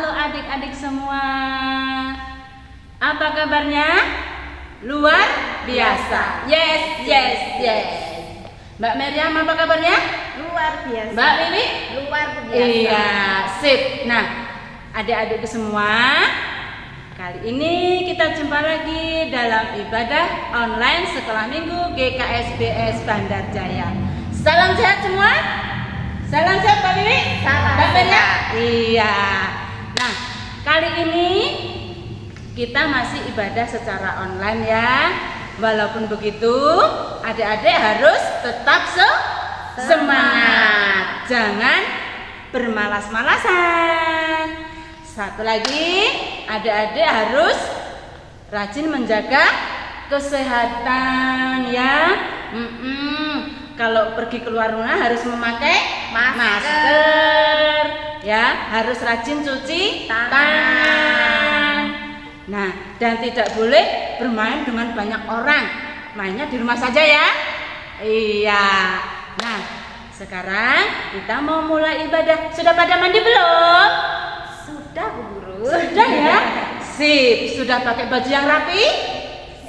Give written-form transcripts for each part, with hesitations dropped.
Halo adik-adik semua. Apa kabarnya? Luar biasa. Yes, yes, yes. Mbak Meriam, apa kabarnya? Luar biasa. Mbak Mimi? Luar biasa. Iya, sip. Nah, adik-adik semua, kali ini kita jumpa lagi dalam ibadah online sekolah minggu GKSBS Bandar Jaya. Salam sehat semua. Salam sehat Mbak Mimi. Salam Mbak Meriam. sehat. Iya. Nah, kali ini kita masih ibadah secara online ya. Walaupun begitu, adik-adik harus tetap semangat. Jangan bermalas-malasan. Satu lagi, adik-adik harus rajin menjaga kesehatan ya. Kalau pergi keluar rumah harus memakai masker ya, harus rajin cuci tangan. Nah, dan tidak boleh bermain dengan banyak orang. Mainnya di rumah saja ya. Iya. Nah, sekarang kita mau mulai ibadah. Sudah pada mandi belum? Sudah, Bu Guru. Sudah ya? Sip. Sudah pakai baju yang rapi?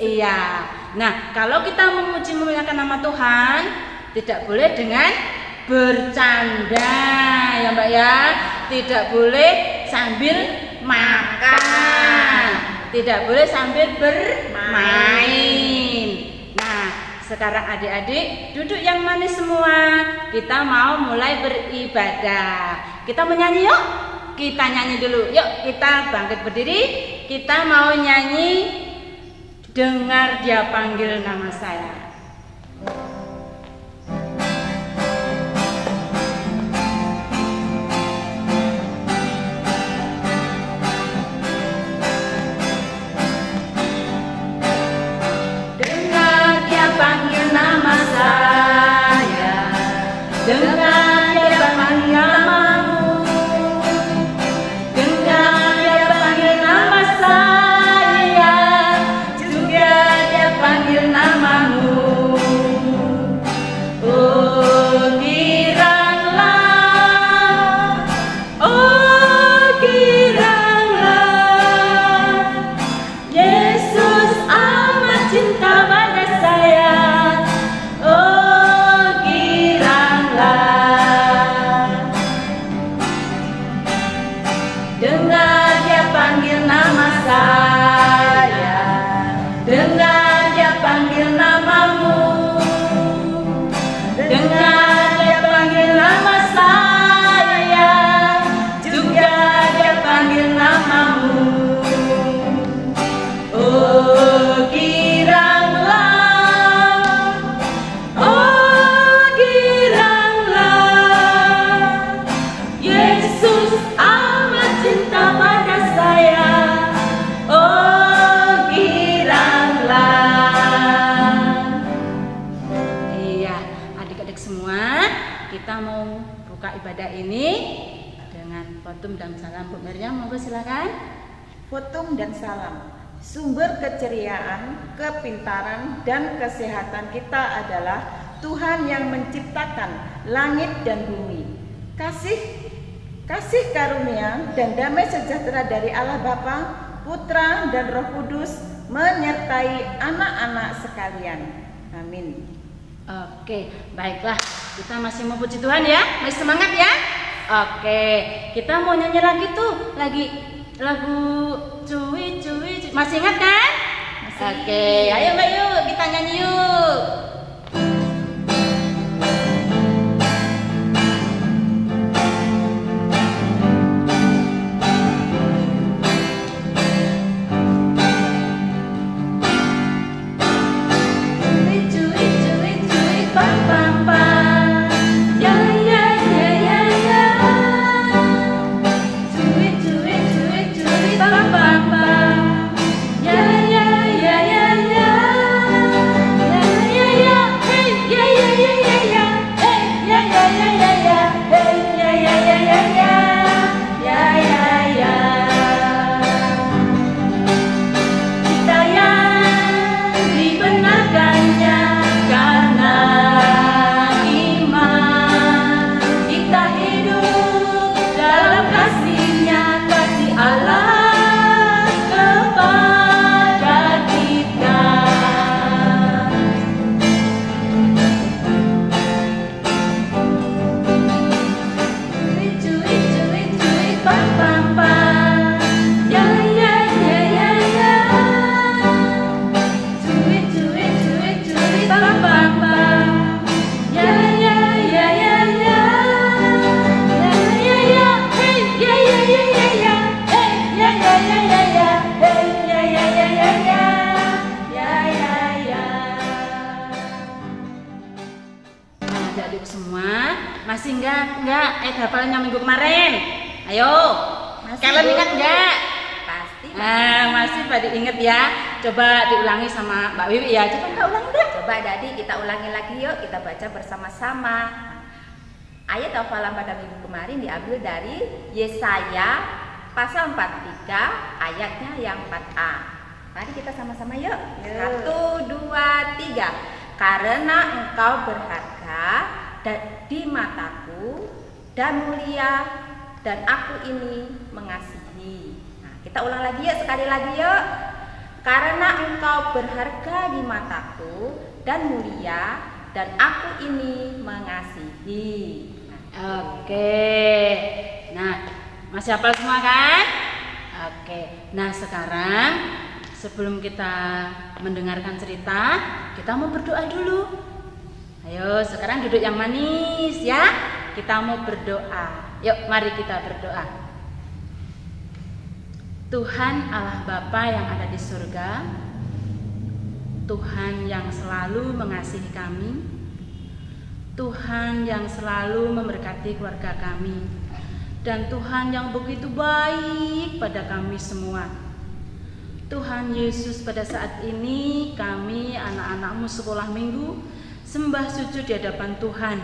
Iya. Nah, kalau kita memuji memuliakan nama Tuhan, tidak boleh dengan bercanda ya Mbak ya. Tidak boleh sambil makan. Tidak boleh sambil bermain. Nah, sekarang adik-adik duduk yang manis semua. Kita mau mulai beribadah. Kita mau nyanyi yuk. Kita nyanyi dulu. Yuk kita bangkit berdiri. Kita mau nyanyi Dengar Dia Panggil Nama Saya. Panggil nama saya, dengar Dia panggil namamu, dengar Dia panggil nama saya, juga Dia panggil namamu. Oh giranglah, Yesus amat cinta pada saya. Dengar Dia panggil nama saya, dengar Dia panggil namamu, dengar Dia panggil nama saya, juga Dia panggil namamu. Oh giranglah, Yesus cinta pada saya. Oh giranglah. Iya, adik-adik semua, kita mau buka ibadah ini dengan Fotum dan Salam. Bu Meriam, monggo silakan. Fotum dan salam. Sumber keceriaan, kepintaran, dan kesehatan kita adalah Tuhan yang menciptakan langit dan bumi. Kasih karunia dan damai sejahtera dari Allah Bapa, Putra, dan Roh Kudus menyertai anak-anak sekalian. Amin. Oke, baiklah. Kita masih memuji Tuhan ya. Masih semangat ya. Oke, kita mau nyanyi lagi tuh. Lagu cuy. Masih ingat kan? Masih. Oke, ayo Mbak yuk kita nyanyi yuk. Yeah. ayat hafalannya minggu kemarin? Ayo, kalian ingat enggak? Pasti. Nah, masih pada inget ya. Coba diulangi sama Mbak Wiwi ya. Coba Mbak ulangi deh. Coba Dadi kita ulangi lagi yuk, kita baca bersama-sama. Ayat hafalan pada minggu kemarin diambil dari Yesaya pasal 43 ayatnya yang 4a. Mari kita sama-sama yuk. 1, 2, 3. Karena engkau berharga di mataku dan mulia, dan aku ini mengasihi. Nah, kita ulang lagi yuk, sekali lagi yuk. Karena engkau berharga di mataku dan mulia, dan aku ini mengasihi. Oke. Nah, masih hafal semua kan? Oke. Nah, sekarang sebelum kita mendengarkan cerita, kita mau berdoa dulu. Ayo, sekarang duduk yang manis ya. Kita mau berdoa. Yuk, mari kita berdoa. Tuhan Allah Bapa yang ada di surga, Tuhan yang selalu mengasihi kami, Tuhan yang selalu memberkati keluarga kami, dan Tuhan yang begitu baik pada kami semua. Tuhan Yesus, pada saat ini kami anak-anak-Mu sekolah minggu sembah sujud di hadapan Tuhan.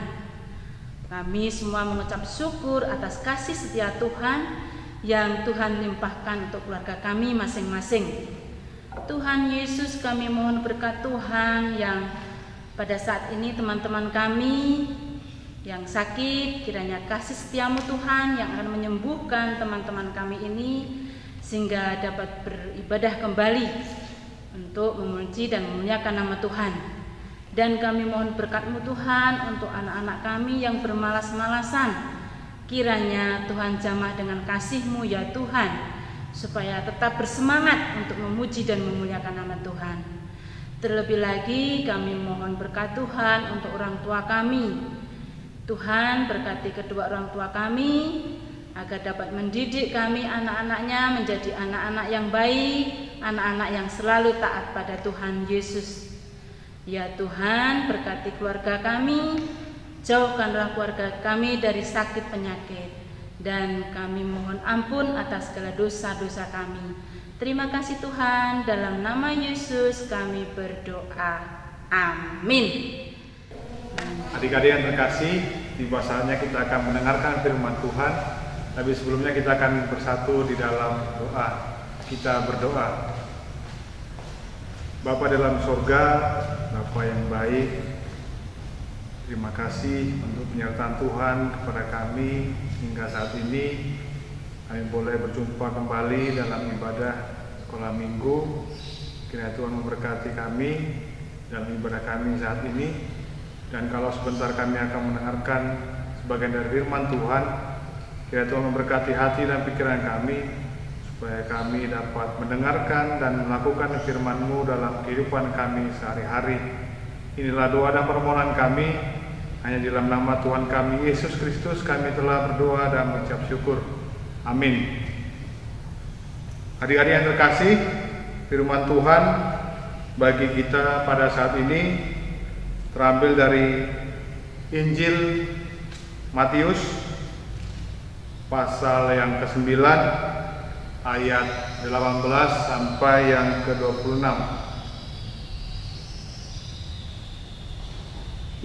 Kami semua mengucap syukur atas kasih setia Tuhan yang Tuhan limpahkan untuk keluarga kami masing-masing. Tuhan Yesus, kami mohon berkat Tuhan yang pada saat ini teman-teman kami yang sakit, kiranya kasih setiamu Tuhan yang akan menyembuhkan teman-teman kami ini sehingga dapat beribadah kembali untuk memuji dan memuliakan nama Tuhan. Dan kami mohon berkat-Mu Tuhan untuk anak-anak kami yang bermalas-malasan. Kiranya Tuhan jamah dengan kasih-Mu ya Tuhan, supaya tetap bersemangat untuk memuji dan memuliakan nama Tuhan. Terlebih lagi kami mohon berkat Tuhan untuk orang tua kami. Tuhan berkati kedua orang tua kami, agar dapat mendidik kami anak-anaknya menjadi anak-anak yang baik, anak-anak yang selalu taat pada Tuhan Yesus. Ya Tuhan, berkati keluarga kami, jauhkanlah keluarga kami dari sakit penyakit, dan kami mohon ampun atas segala dosa-dosa kami. Terima kasih Tuhan, dalam nama Yesus kami berdoa. Amin. Adik-adik yang terkasih, tiba saatnya kita akan mendengarkan firman Tuhan. Tapi sebelumnya kita akan bersatu di dalam doa. Kita berdoa. Bapa dalam surga, Bapa yang baik, terima kasih untuk penyertaan Tuhan kepada kami hingga saat ini. Kami boleh berjumpa kembali dalam ibadah sekolah minggu. Kiranya Tuhan memberkati kami dalam ibadah kami saat ini. Dan kalau sebentar kami akan mendengarkan sebagian dari firman Tuhan, kiranya Tuhan memberkati hati dan pikiran kami, supaya kami dapat mendengarkan dan melakukan firman-Mu dalam kehidupan kami sehari-hari. Inilah doa dan permohonan kami, hanya di dalam nama Tuhan kami Yesus Kristus kami telah berdoa dan mengucap syukur. Amin. Adik-adik yang terkasih, firman Tuhan bagi kita pada saat ini terambil dari Injil Matius pasal yang ke-9 ayat 18 sampai yang ke-26.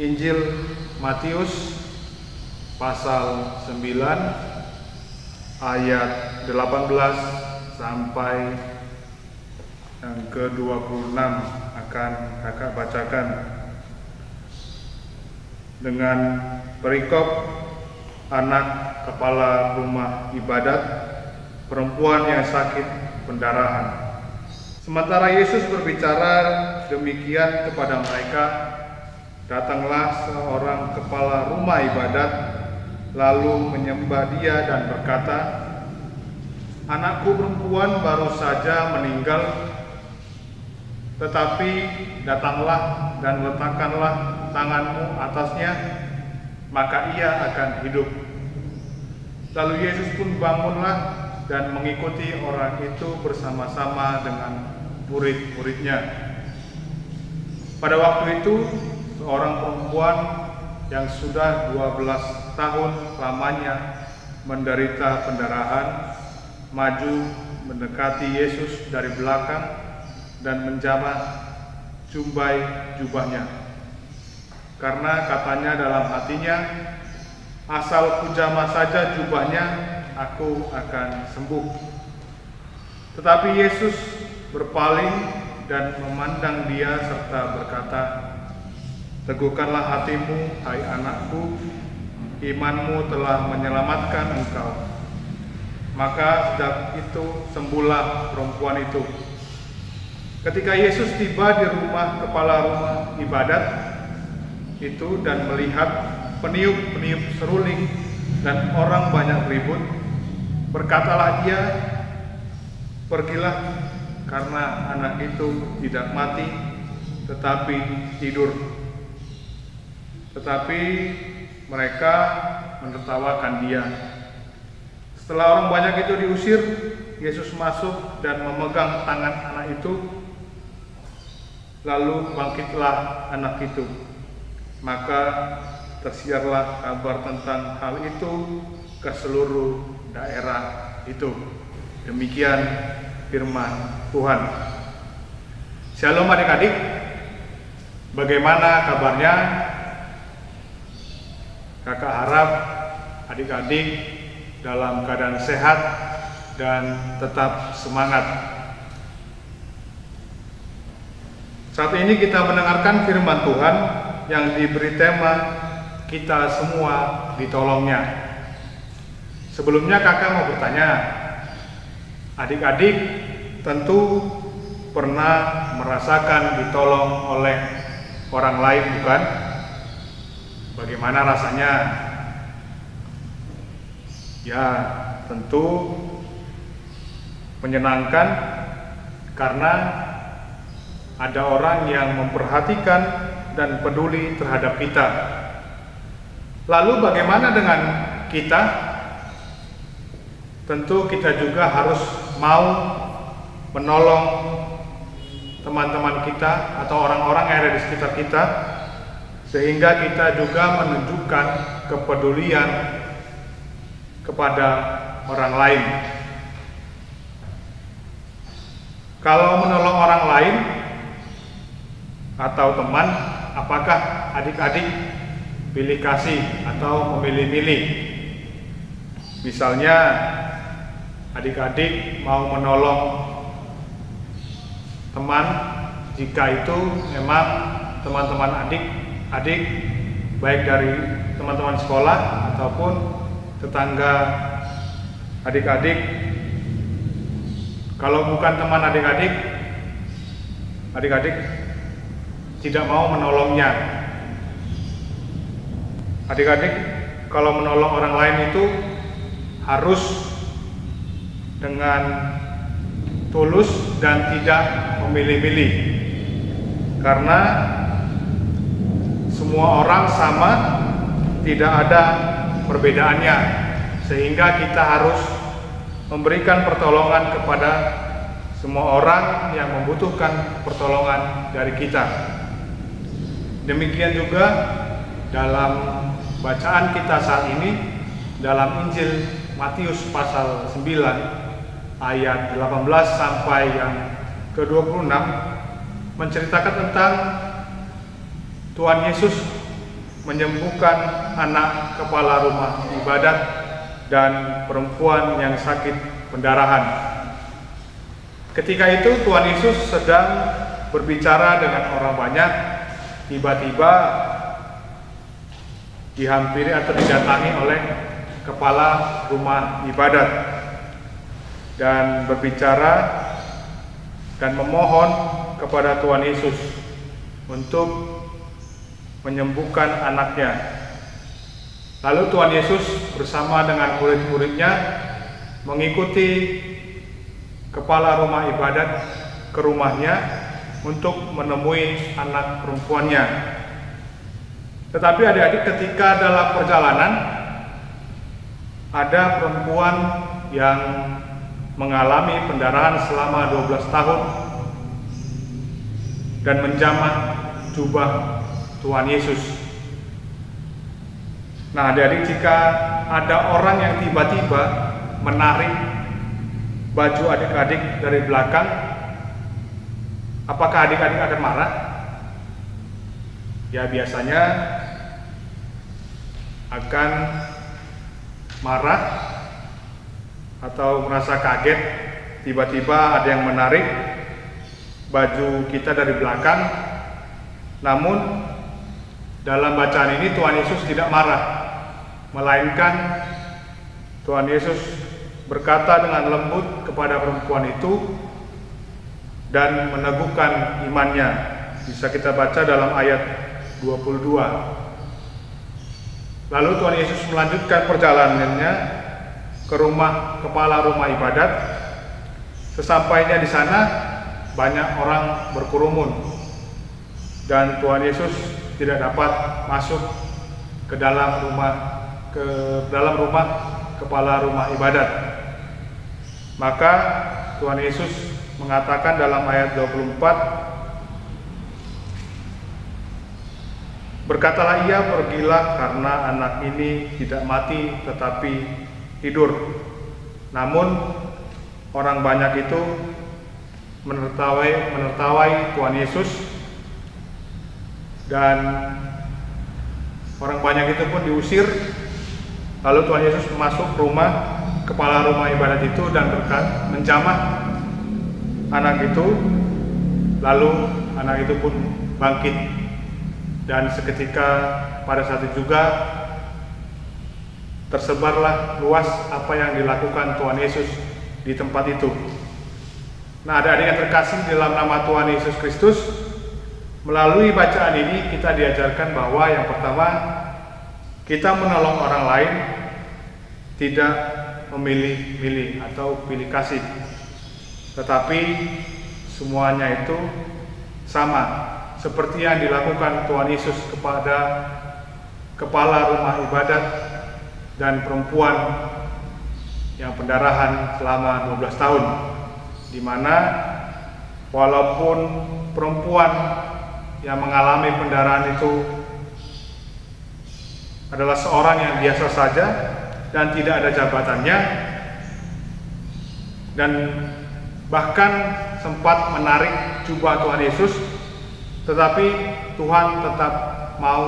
Injil Matius pasal 9 ayat 18 sampai yang ke-26 akan kakak bacakan dengan perikop anak kepala rumah ibadat perempuan yang sakit pendarahan. Sementara Yesus berbicara demikian kepada mereka, datanglah seorang kepala rumah ibadat lalu menyembah dia dan berkata, "Anakku perempuan baru saja meninggal, tetapi datanglah dan letakkanlah tanganmu atasnya, maka ia akan hidup." Lalu Yesus pun bangunlah dan mengikuti orang itu bersama-sama dengan murid-muridnya. Pada waktu itu, seorang perempuan yang sudah 12 tahun lamanya menderita pendarahan maju mendekati Yesus dari belakang dan menjamah jumbai jubahnya, karena katanya dalam hatinya, asal kujamah saja jubahnya, aku akan sembuh. Tetapi Yesus berpaling dan memandang dia serta berkata, teguhkanlah hatimu, hai anakku, imanmu telah menyelamatkan engkau. Maka sejak itu sembuhlah perempuan itu. Ketika Yesus tiba di rumah kepala rumah ibadat itu dan melihat peniup-peniup seruling dan orang banyak ribut, berkatalah ia, pergilah, karena anak itu tidak mati tetapi tidur. Tetapi mereka menertawakan dia. Setelah orang banyak itu diusir, Yesus masuk dan memegang tangan anak itu. Lalu bangkitlah anak itu. Maka tersiarlah kabar tentang hal itu ke seluruh daerah itu. Demikian firman Tuhan. Shalom adik-adik. Bagaimana kabarnya? Kakak harap adik-adik dalam keadaan sehat dan tetap semangat. Saat ini kita mendengarkan firman Tuhan yang diberi tema kita semua ditolongnya. Sebelumnya kakak mau bertanya, adik-adik tentu pernah merasakan ditolong oleh orang lain, bukan? Bagaimana rasanya? Ya, tentu menyenangkan karena ada orang yang memperhatikan dan peduli terhadap kita. Lalu bagaimana dengan kita? Tentu kita juga harus mau menolong teman-teman kita atau orang-orang yang ada di sekitar kita, sehingga kita juga menunjukkan kepedulian kepada orang lain. Kalau menolong orang lain atau teman, apakah adik-adik pilih kasih atau memilih-milih? Misalnya adik-adik mau menolong teman jika itu memang teman-teman adik baik dari teman-teman sekolah ataupun tetangga adik-adik. Kalau bukan teman adik-adik tidak mau menolongnya. Adik-adik kalau menolong orang lain itu harus dengan tulus dan tidak memilih-milih, karena semua orang sama, tidak ada perbedaannya, sehingga kita harus memberikan pertolongan kepada semua orang yang membutuhkan pertolongan dari kita. Demikian juga dalam bacaan kita saat ini dalam Injil Matius pasal 9 ayat 18 sampai yang ke-26 menceritakan tentang Tuhan Yesus menyembuhkan anak kepala rumah ibadat dan perempuan yang sakit pendarahan. Ketika itu Tuhan Yesus sedang berbicara dengan orang banyak, tiba-tiba dihampiri atau didatangi oleh kepala rumah ibadat dan berbicara dan memohon kepada Tuhan Yesus untuk menyembuhkan anaknya. Lalu Tuhan Yesus bersama dengan murid-muridnya mengikuti kepala rumah ibadat ke rumahnya untuk menemui anak perempuannya. Tetapi adik-adik, ketika dalam perjalanan ada perempuan yang mengalami pendarahan selama 12 tahun dan menjamah jubah Tuhan Yesus. Nah, adik-adik, jika ada orang yang tiba-tiba menarik baju adik-adik dari belakang, apakah adik-adik akan marah? Ya, biasanya akan marah atau merasa kaget tiba-tiba ada yang menarik baju kita dari belakang. Namun dalam bacaan ini Tuhan Yesus tidak marah, melainkan Tuhan Yesus berkata dengan lembut kepada perempuan itu dan meneguhkan imannya. Bisa kita baca dalam ayat 22. Lalu Tuhan Yesus melanjutkan perjalanannya ke rumah kepala rumah ibadat. Sesampainya di sana, banyak orang berkerumun dan Tuhan Yesus tidak dapat masuk ke dalam rumah kepala rumah ibadat. Maka Tuhan Yesus mengatakan dalam ayat 24, berkatalah ia, pergilah karena anak ini tidak mati tetapi tidur. Namun orang banyak itu menertawai Tuhan Yesus, dan orang banyak itu pun diusir. Lalu Tuhan Yesus masuk rumah kepala rumah ibadat itu dan menjamah anak itu. Lalu anak itu pun bangkit, dan seketika pada saat itu juga tersebarlah luas apa yang dilakukan Tuhan Yesus di tempat itu. Nah, adik-adik yang terkasih dalam nama Tuhan Yesus Kristus, melalui bacaan ini kita diajarkan bahwa yang pertama, kita menolong orang lain tidak memilih-milih atau pilih kasih, tetapi semuanya itu sama seperti yang dilakukan Tuhan Yesus kepada kepala rumah ibadat dan perempuan yang pendarahan selama 12 tahun, di mana walaupun perempuan yang mengalami pendarahan itu adalah seorang yang biasa saja dan tidak ada jabatannya, dan bahkan sempat menarik jubah Tuhan Yesus, tetapi Tuhan tetap mau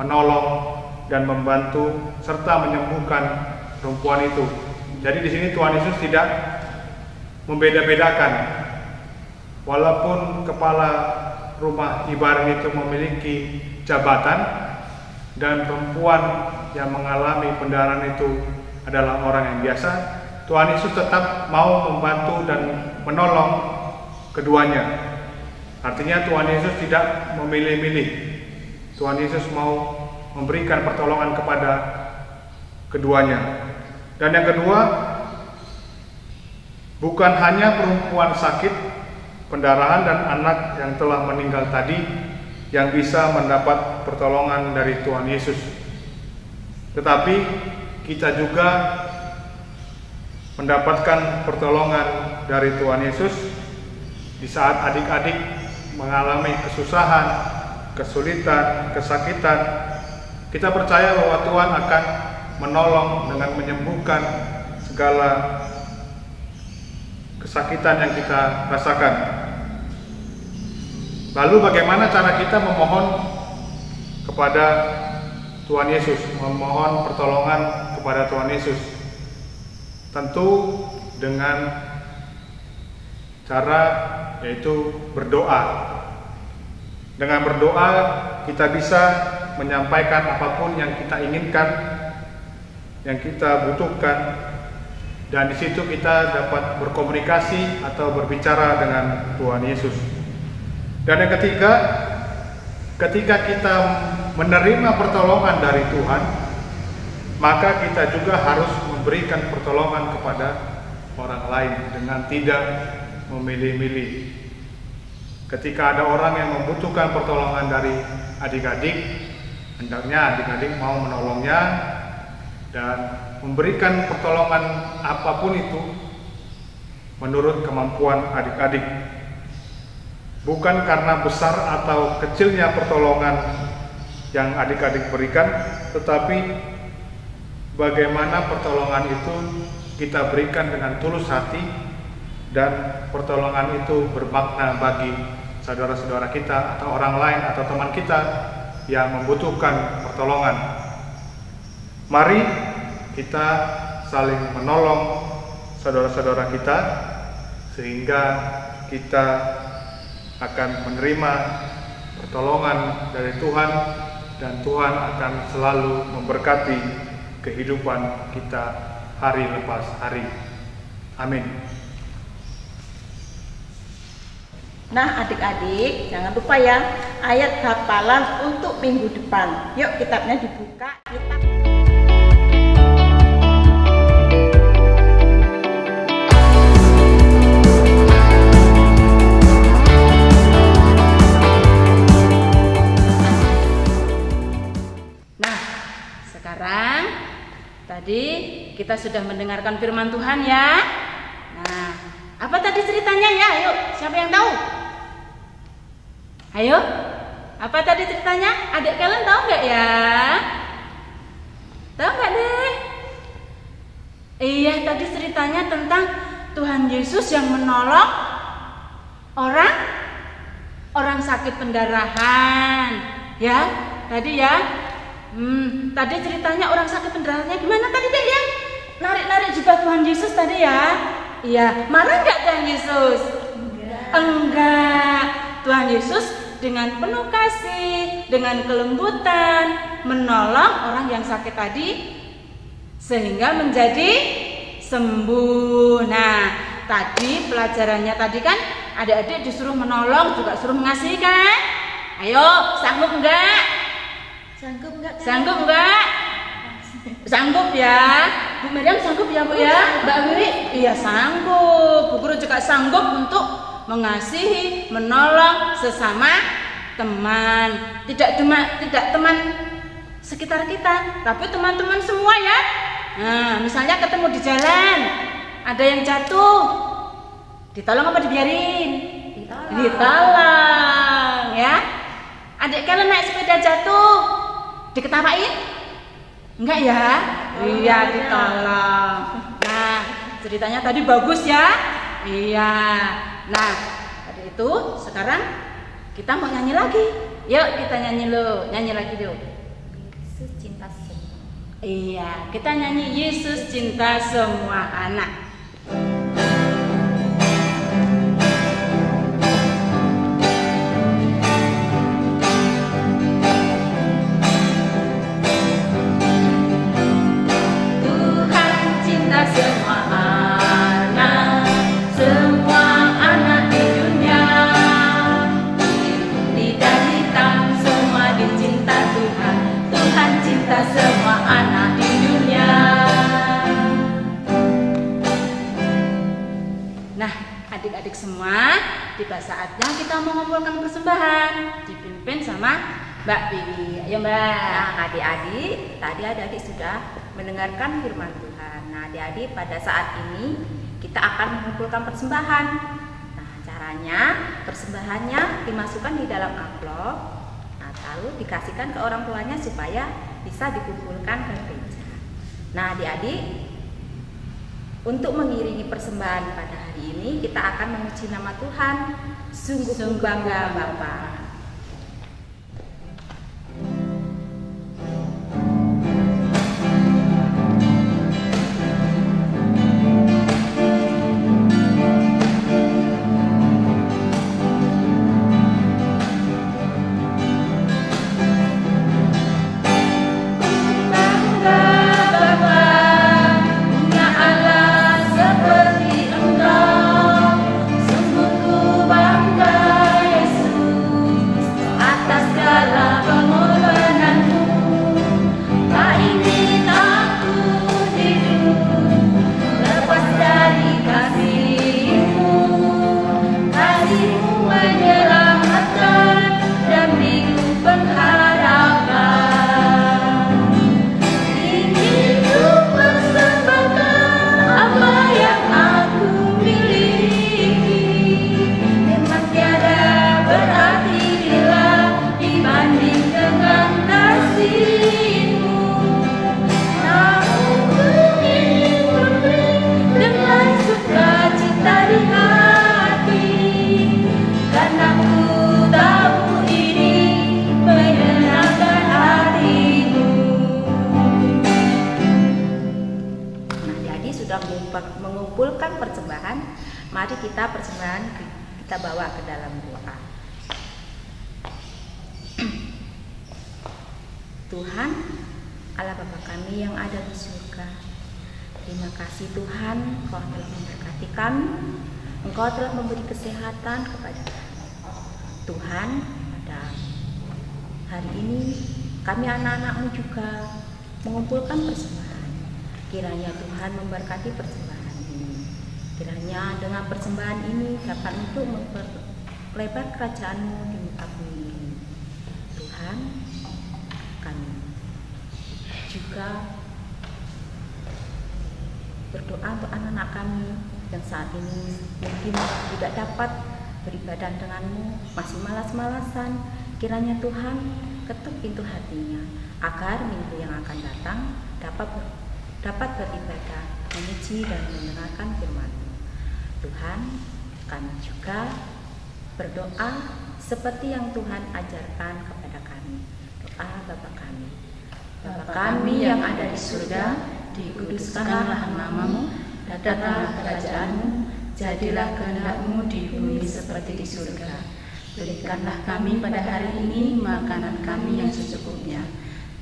menolong dan membantu serta menyembuhkan perempuan itu. Jadi di sini Tuhan Yesus tidak membeda-bedakan. Walaupun kepala rumah ibadat itu memiliki jabatan dan perempuan yang mengalami pendarahan itu adalah orang yang biasa, Tuhan Yesus tetap mau membantu dan menolong keduanya. Artinya Tuhan Yesus tidak memilih-milih. Tuhan Yesus mau memberikan pertolongan kepada keduanya. Dan yang kedua, bukan hanya perempuan sakit, pendarahan dan anak yang telah meninggal tadi yang bisa mendapat pertolongan dari Tuhan Yesus, tetapi kita juga mendapatkan pertolongan dari Tuhan Yesus di saat adik-adik mengalami kesusahan, kesulitan, kesakitan. Kita percaya bahwa Tuhan akan menolong dengan menyembuhkan segala kesakitan yang kita rasakan. Lalu bagaimana cara kita memohon kepada Tuhan Yesus, memohon pertolongan kepada Tuhan Yesus? Tentu dengan cara yaitu berdoa. Dengan berdoa kita bisa menyampaikan apapun yang kita inginkan, yang kita butuhkan, dan di situ kita dapat berkomunikasi atau berbicara dengan Tuhan Yesus. Dan yang ketiga, ketika kita menerima pertolongan dari Tuhan, maka kita juga harus memberikan pertolongan kepada orang lain dengan tidak memilih-milih. Ketika ada orang yang membutuhkan pertolongan dari adik-adik, hendaknya adik-adik mau menolongnya dan memberikan pertolongan apapun itu menurut kemampuan adik-adik. Bukan karena besar atau kecilnya pertolongan yang adik-adik berikan, tetapi bagaimana pertolongan itu kita berikan dengan tulus hati dan pertolongan itu bermakna bagi saudara-saudara kita atau orang lain atau teman kita yang membutuhkan pertolongan. Mari kita saling menolong saudara-saudara kita sehingga kita akan menerima pertolongan dari Tuhan dan Tuhan akan selalu memberkati kehidupan kita hari lepas hari. Amin. Nah adik-adik, jangan lupa ya ayat hafalan untuk minggu depan. Yuk kitabnya dibuka. Nah, sekarang tadi kita sudah mendengarkan firman Tuhan ya. Nah, apa tadi ceritanya ya? Ayo, siapa yang tahu? Ayo, apa tadi ceritanya? Adik kalian tahu nggak ya? Tahu nggak deh? Iya, tadi ceritanya tentang Tuhan Yesus yang menolong orang sakit pendarahan, ya? Tadi ya. Tadi ceritanya orang sakit pendarahannya gimana tadi deh ya? Narik-narik jubah Tuhan Yesus tadi ya? Iya, marah nggak Tuhan Yesus? Enggak. Tuhan Yesus dengan penuh kasih, dengan kelembutan menolong orang yang sakit tadi sehingga menjadi sembuh. Nah, tadi pelajarannya tadi kan adik-adik disuruh menolong juga suruh mengasihi kan? Ayo, sanggup enggak? Sanggup enggak? Sanggup enggak? Sanggup ya. Bu Miriam sanggup ya Bu ya? Mbak Wiri? Iya sanggup. Bu Guru juga sanggup untuk mengasihi, menolong sesama teman. Tidak teman sekitar kita, tapi teman-teman semua ya. Nah, misalnya ketemu di jalan, ada yang jatuh, ditolong apa dibiarin? Ditolong ya. Adik kalian naik sepeda jatuh, diketawain? Enggak ya? Iya, ditolong. Nah, ceritanya tadi bagus ya? Iya. Nah, tadi itu sekarang kita mau nyanyi lagi. Yuk kita nyanyi lagi dulu. Yesus cinta semua. Iya, kita nyanyi Yesus cinta semua anak. Adik-adik semua, tiba saatnya kita mengumpulkan persembahan dipimpin sama Mbak Bibi. Ayo Mbak. Nah adik-adik, tadi adik-adik sudah mendengarkan firman Tuhan. Nah adik-adik, pada saat ini kita akan mengumpulkan persembahan. Nah caranya, persembahannya dimasukkan di dalam amplop, nah, lalu dikasihkan ke orang tuanya supaya bisa dikumpulkan ke gereja. Nah adik-adik, untuk mengiringi persembahan pada hari ini kita akan memuji nama Tuhan. Sungguh bangga Bapa. Sungguh ku bangga Yesus. mari kita persembahan kita bawa ke dalam doa. Tuhan, Allah Bapa kami yang ada di surga, terima kasih Tuhan, Engkau telah memberkati kami, Engkau telah memberi kesehatan kepada kami. Tuhan, pada hari ini kami anak-anak-Mu juga mengumpulkan persembahan. Kiranya Tuhan memberkati persembahan ini. Kiranya dengan persembahan ini dapat untuk memperlebar kerajaan-Mu di muka bumi ini. Tuhan, kami juga berdoa untuk anak-anak kami yang saat ini mungkin tidak dapat beribadah dengan-Mu, masih malas-malasan. Kiranya Tuhan ketuk pintu hatinya agar minggu yang akan datang dapat beribadah, memuji dan mendengarkan firman-Mu. Tuhan, kami juga berdoa seperti yang Tuhan ajarkan kepada kami. Doa Bapa kami. Bapa kami yang ada di surga, dikuduskanlah nama-Mu, datanglah kerajaan-Mu, jadilah kehendak-Mu di bumi seperti di surga. Berikanlah kami pada hari ini makanan kami yang secukupnya,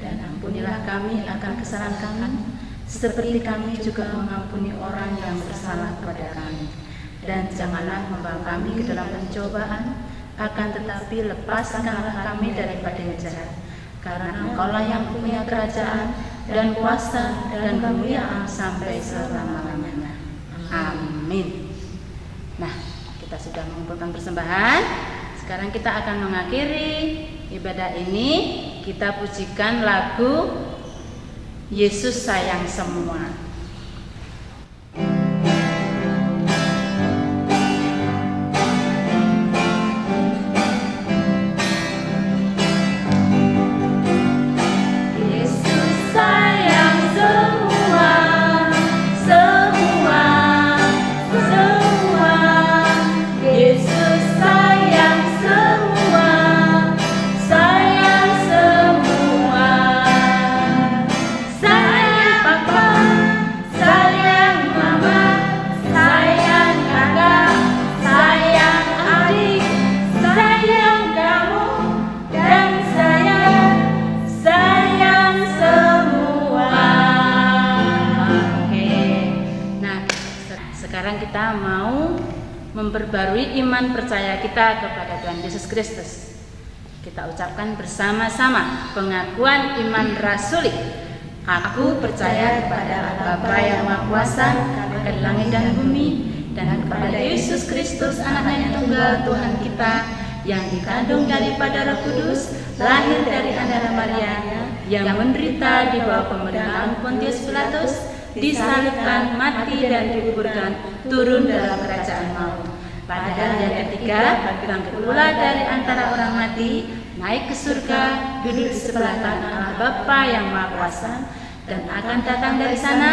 dan ampunilah kami akan kesalahan kami, seperti kami juga mengampuni orang yang bersalah kepada kami. Dan janganlah membawa kami ke dalam pencobaan, akan tetapi lepaskanlah kami daripada yang jahat. Karena Engkaulah yang punya kerajaan dan kuasa dan kemuliaan sampai selama-lamanya. Amin. Nah, kita sudah mengumpulkan persembahan. Sekarang kita akan mengakhiri ibadah ini. Kita pujikan lagu Yesus Sayang Semua. Kita mau memperbarui iman percaya kita kepada Tuhan Yesus Kristus. Kita ucapkan bersama-sama pengakuan iman rasuli. Aku percaya kepada Allah Bapa yang Maha Kuasa, Kekal langit dan bumi, dan kepada Yesus Kristus, Anaknya yang tunggal Tuhan kita, yang dikandung daripada Roh Kudus, lahir dari Andara Maria, yang menderita di bawah pemerintahan Pontius Pilatus, disalibkan, mati dan dikuburkan, turun dalam kerajaan maut. Pada hari yang ketiga, bangkit pula dari antara orang mati, naik ke surga, duduk di sebelah kanan Allah Bapa yang Maha Kuasa, dan akan datang dari sana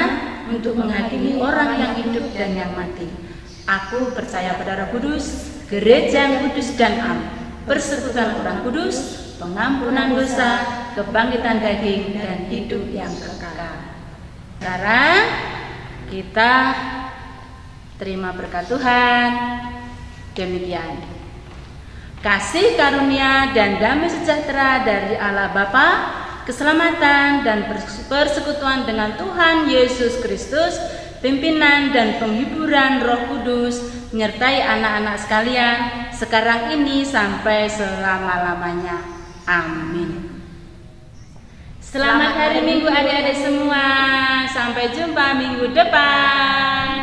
untuk menghakimi orang yang hidup dan yang mati. Aku percaya pada Roh Kudus, gereja yang kudus dan am, persekutuan orang kudus, pengampunan dosa, kebangkitan daging, dan hidup yang kekal. Sekarang kita terima berkat Tuhan. Demikian kasih karunia dan damai sejahtera dari Allah Bapa, keselamatan dan persekutuan dengan Tuhan Yesus Kristus, pimpinan dan penghiburan Roh Kudus menyertai anak-anak sekalian sekarang ini sampai selama-lamanya. Amin. Selamat hari Minggu adik-adik semua. Sampai jumpa minggu depan.